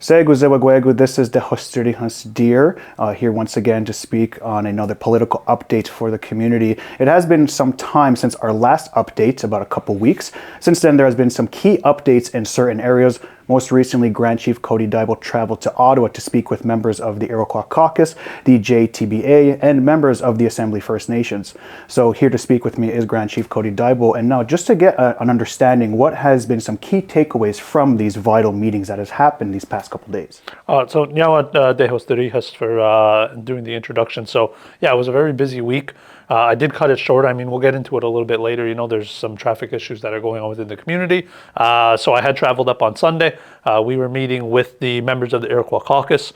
Segwegu, this is Tehosterihens Deer, here once again to speak on another political update for the community. It has been some time since our last update, about a couple weeks. Since then, there has been some key updates in certain areas. Most recently, Grand Chief Cody Diabo traveled to Ottawa to speak with members of the Iroquois Caucus, the JTBA, and members of the Assembly First Nations. So here to speak with me is Grand Chief Cody Diabo. And now, just to get an understanding, what has been some key takeaways from these vital meetings that has happened these past couple days? So Tehosterihens for doing the introduction. So yeah, it was a very busy week. I did cut it short. I mean, we'll get into it a little bit later. You know, there's some traffic issues that are going on within the community. So I had traveled up on Sunday. We were meeting with the members of the Iroquois Caucus.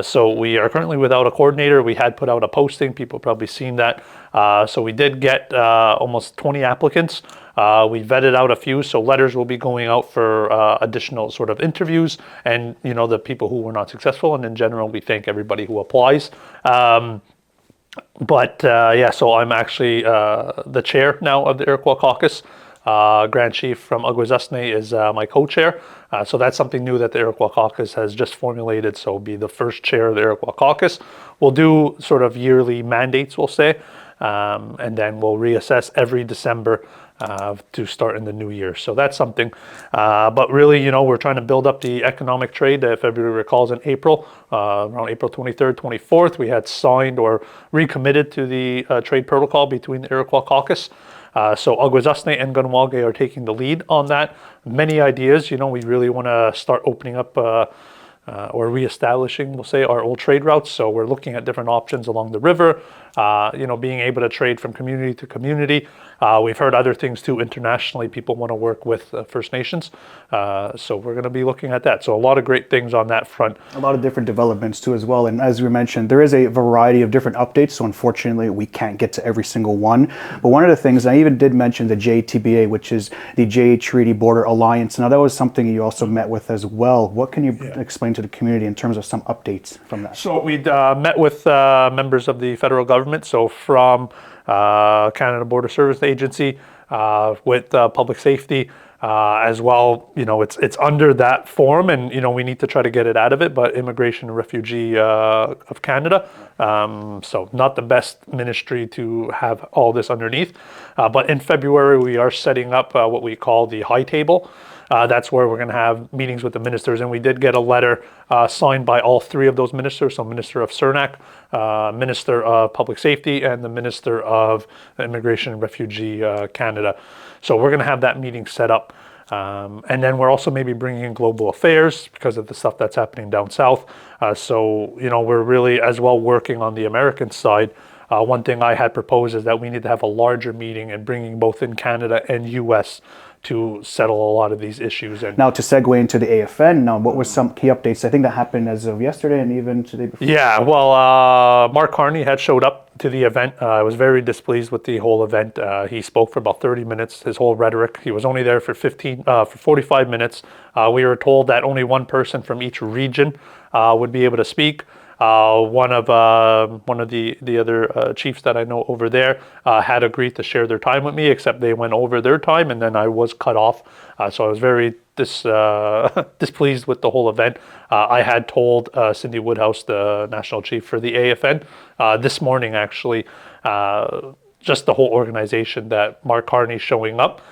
So we are currently without a coordinator. We had put out a posting. People probably seen that. So we did get almost 20 applicants. We vetted out a few, so letters will be going out for additional sort of interviews and, you know, the people who were not successful. And in general, we thank everybody who applies. Yeah, so I'm actually the chair now of the Iroquois Caucus. Grand Chief from Akwesasne is my co-chair. So that's something new that the Iroquois Caucus has just formulated. So be the first chair of the Iroquois Caucus. We'll do sort of yearly mandates, we'll say, and then we'll reassess every December to start in the new year. So that's something. But really, you know, we're trying to build up the economic trade. If everybody recalls, in April, around April 23rd, 24th, we had signed or recommitted to the trade protocol between the Iroquois Caucus. So Akwesasne and Kahnawake are taking the lead on that. Many ideas, you know, we really want to start opening up or reestablishing, we'll say, our old trade routes. So we're looking at different options along the river, you know, being able to trade from community to community. We've heard other things too. Internationally, people want to work with First Nations. So we're going to be looking at that. So a lot of great things on that front. A lot of different developments too as well. And as we mentioned, there is a variety of different updates. So unfortunately, we can't get to every single one. But one of the things, I even did mention the JTBA, which is the J Treaty Border Alliance. Now that was something you also met with as well. What can you explain to the community in terms of some updates from that? So we met with members of the federal government. So from Canada Border Service Agency, with public safety as well. You know, it's under that form, and you know we need to try to get it out of it. But Immigration and Refugee of Canada, so not the best ministry to have all this underneath. But in February we are setting up what we call the High Table. That's where we're going to have meetings with the ministers, and we did get a letter signed by all three of those ministers. So Minister of Cernak, Minister of Public Safety, and the Minister of Immigration and Refugee Canada. So we're going to have that meeting set up. And then we're also maybe bringing in global affairs because of the stuff that's happening down south. So, you know, we're really as well working on the American side. One thing I had proposed is that we need to have a larger meeting and bringing both in Canada and US to settle a lot of these issues. And now to segue into the AFN, now what were some key updates? I think that happened as of yesterday and even today before. Yeah, well, Mark Carney had showed up to the event. I was very displeased with the whole event. He spoke for about 30 minutes, his whole rhetoric. He was only there for 45 minutes. We were told that only one person from each region would be able to speak. One of the other chiefs that I know over there had agreed to share their time with me, except they went over their time, and then I was cut off. So I was very displeased with the whole event. I had told Cindy Woodhouse, the national chief for the AFN, this morning actually, just the whole organization, that Mark Carney showing up,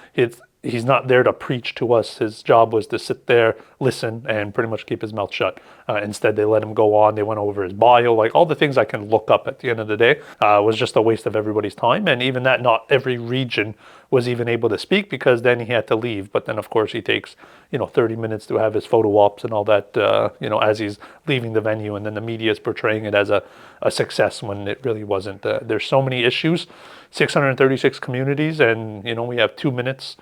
he's not there to preach to us. His job was to sit there, listen, and pretty much keep his mouth shut. Instead, they let him go on. They went over his bio, like all the things I can look up at the end of the day. Was just a waste of everybody's time. And even that, not every region was even able to speak, because then he had to leave. But then, of course, he takes, you know, 30 minutes to have his photo ops and all that, you know, as he's leaving the venue. And then the media is portraying it as a success when it really wasn't. There's so many issues, 636 communities, and, you know, we have 2 minutes.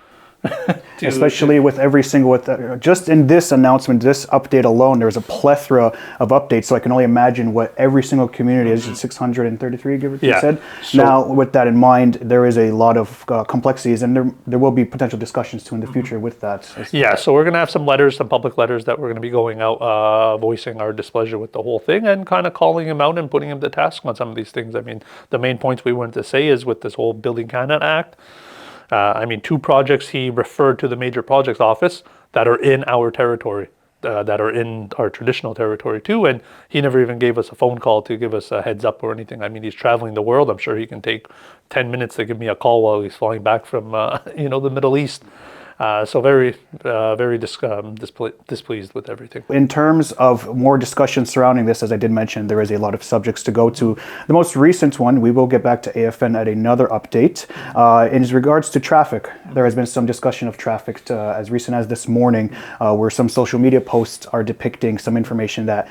Especially with every single, just in this announcement, this update alone, there's a plethora of updates. So I can only imagine what every single community is. 633, give or take, said. So, now, with that in mind, there is a lot of complexities, and there will be potential discussions too in the future with that. Yeah, so we're going to have some letters, some public letters that we're going to be going out, voicing our displeasure with the whole thing and kind of calling him out and putting him to task on some of these things. I mean, the main points we wanted to say is with this whole Building Canada Act, I mean, 2 projects he referred to the Major Projects Office that are in our territory. that are in our traditional territory too. And he never even gave us a phone call to give us a heads up or anything. I mean, he's traveling the world. I'm sure he can take 10 minutes to give me a call while he's flying back from, the Middle East. So very displeased with everything. In terms of more discussion surrounding this, as I did mention, there is a lot of subjects to go to. The most recent one, we will get back to AFN at another update. In regards to traffic, there has been some discussion of traffic as recent as this morning, where some social media posts are depicting some information that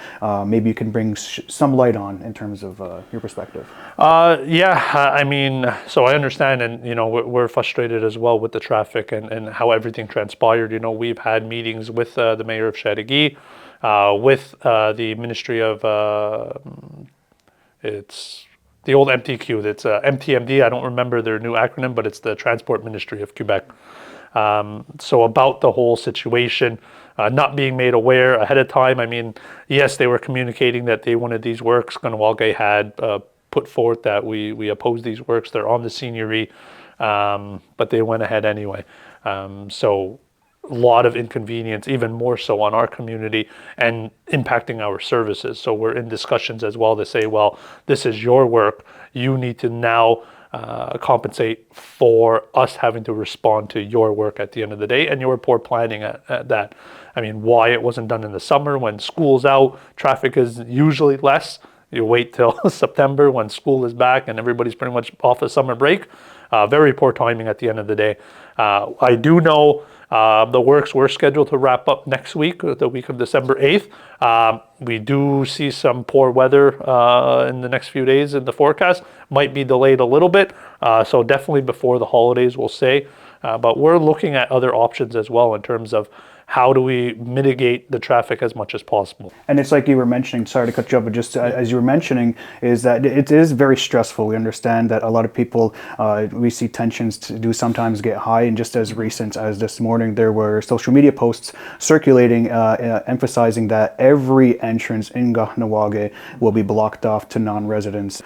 maybe you can bring some light on in terms of your perspective. I mean, so I understand, and we're frustrated as well with the traffic and how everything transpired. We've had meetings with the mayor of Chateauguay, with the Ministry of it's the old MTQ. It's MTMD. I don't remember their new acronym, but it's the Transport Ministry of Quebec. So about the whole situation, not being made aware ahead of time. I mean, yes, they were communicating that they wanted these works. Kahnawake had put forth that we oppose these works. They're on the seigneury, but they went ahead anyway. So a lot of inconvenience, even more so on our community and impacting our services. So we're in discussions as well to say, well, this is your work. You need to now compensate for us having to respond to your work at the end of the day and your poor planning at that. I mean, why it wasn't done in the summer when school's out, traffic is usually less. You wait till September when school is back and everybody's pretty much off a summer break. Very poor timing at the end of the day. I do know the works were scheduled to wrap up next week, the week of December 8th. We do see some poor weather in the next few days in the forecast. Might be delayed a little bit, so definitely before the holidays, we'll say. But we're looking at other options as well in terms of how do we mitigate the traffic as much as possible. And it's like you were mentioning, sorry to cut you off, but just as you were mentioning, is that it is very stressful. We understand that a lot of people, we see tensions do sometimes get high, and just as recent as this morning, there were social media posts circulating emphasizing that every entrance in Kahnawake will be blocked off to non-residents.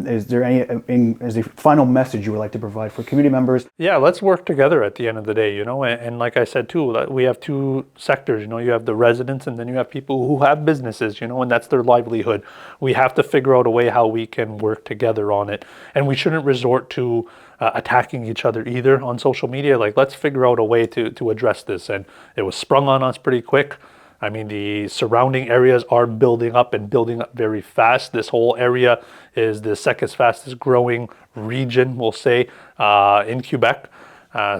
Is there is a final message you would like to provide for community members? Yeah, let's work together at the end of the day, and like I said too, we have two sectors. You have the residents and then you have people who have businesses, and that's their livelihood. We have to figure out a way how we can work together on it, and we shouldn't resort to attacking each other either on social media. Like, let's figure out a way to address this, and it was sprung on us pretty quick. I mean, the surrounding areas are building up and building up very fast. This whole area is the second fastest growing region, we'll say, in Quebec.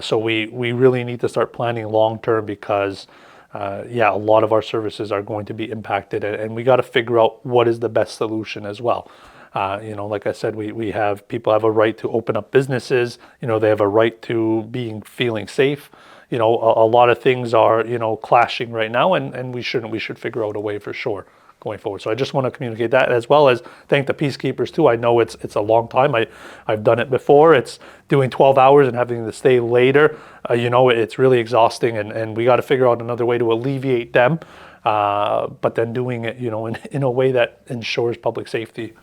So we really need to start planning long term because, a lot of our services are going to be impacted, and we got to figure out what is the best solution as well. Like I said, people have a right to open up businesses. They have a right to feeling safe. A lot of things are, clashing right now, and we should figure out a way for sure going forward. So I just want to communicate that, as well as thank the peacekeepers too. I know it's a long time. I've done it before. It's doing 12 hours and having to stay later. It's really exhausting, and we got to figure out another way to alleviate them. But then doing it, in a way that ensures public safety.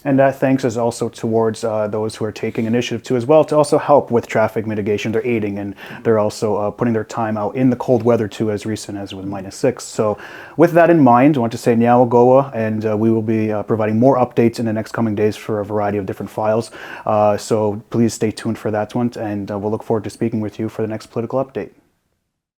And that thanks is also towards those who are taking initiative too as well to also help with traffic mitigation. They're aiding, and they're also putting their time out in the cold weather too, as recent as with -6. So with that in mind, I want to say Niao Goa, and we will be providing more updates in the next coming days for a variety of different files. So please stay tuned for that one, and we'll look forward to speaking with you for the next political update.